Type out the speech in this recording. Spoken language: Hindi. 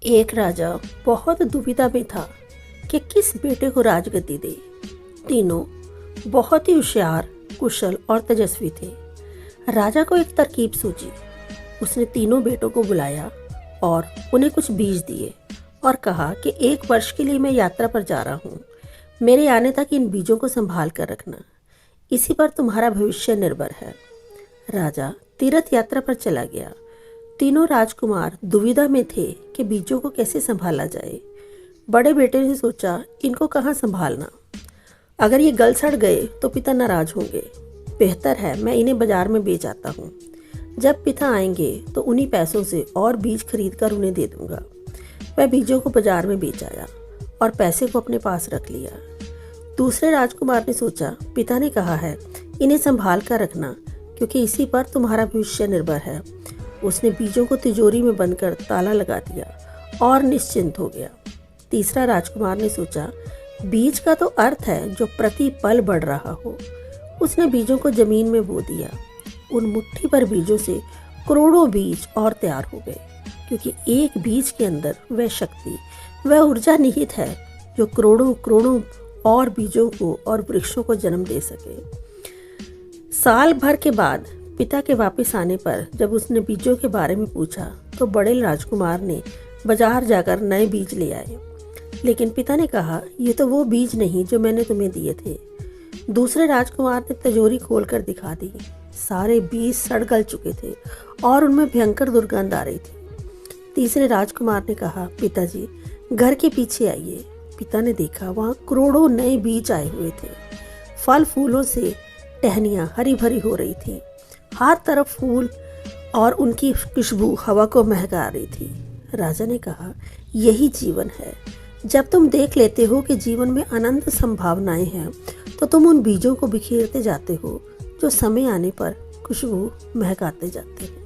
एक राजा बहुत दुविधा में था कि किस बेटे को राजगद्दी दे। तीनों बहुत ही होशियार, कुशल और तेजस्वी थे। राजा को एक तरकीब सूझी। उसने तीनों बेटों को बुलाया और उन्हें कुछ बीज दिए और कहा कि 1 वर्ष के लिए मैं यात्रा पर जा रहा हूँ। मेरे आने तक इन बीजों को संभाल कर रखना। इसी पर तुम्हारा भविष्य निर्भर है। राजा तीर्थ यात्रा पर चला गया। तीनों राजकुमार दुविधा में थे कि बीजों को कैसे संभाला जाए। बड़े बेटे ने सोचा, इनको कहाँ संभालना। अगर ये गल सड़ गए तो पिता नाराज होंगे। बेहतर है मैं इन्हें बाजार में बेच आता हूँ। जब पिता आएंगे तो उन्हीं पैसों से और बीज खरीद कर उन्हें दे दूंगा। वह बीजों को बाजार में बेच आया और पैसे को अपने पास रख लिया। दूसरे राजकुमार ने सोचा, पिता ने कहा है इन्हें संभाल कर रखना, क्योंकि इसी पर तुम्हारा भविष्य निर्भर है। उसने बीजों को तिजोरी में बंद कर ताला लगा दिया और निश्चिंत हो गया। तीसरा राजकुमार ने सोचा, बीज का तो अर्थ है जो प्रति पल बढ़ रहा हो। उसने बीजों को जमीन में बो दिया। उन मुट्ठी भर बीजों से करोड़ों बीज और तैयार हो गए, क्योंकि एक बीज के अंदर वह शक्ति, वह ऊर्जा निहित है जो करोड़ों करोड़ों और बीजों को और वृक्षों को जन्म दे सके। साल भर के बाद पिता के वापस आने पर जब उसने बीजों के बारे में पूछा तो बड़े राजकुमार ने बाजार जाकर नए बीज ले आए। लेकिन पिता ने कहा, ये तो वो बीज नहीं जो मैंने तुम्हें दिए थे। दूसरे राजकुमार ने तिजोरी खोलकर दिखा दी। सारे बीज सड़ गल चुके थे और उनमें भयंकर दुर्गंध आ रही थी। तीसरे राजकुमार ने कहा, पिताजी घर के पीछे आइए। पिता ने देखा, वहाँ करोड़ों नए बीज आए हुए थे। फल फूलों से टहनियाँ हरी भरी हो रही थी। हर तरफ फूल और उनकी खुशबू हवा को महका रही थी। राजा ने कहा, यही जीवन है। जब तुम देख लेते हो कि जीवन में अनंत संभावनाएं हैं तो तुम उन बीजों को बिखेरते जाते हो जो समय आने पर खुशबू महकाते जाते हैं।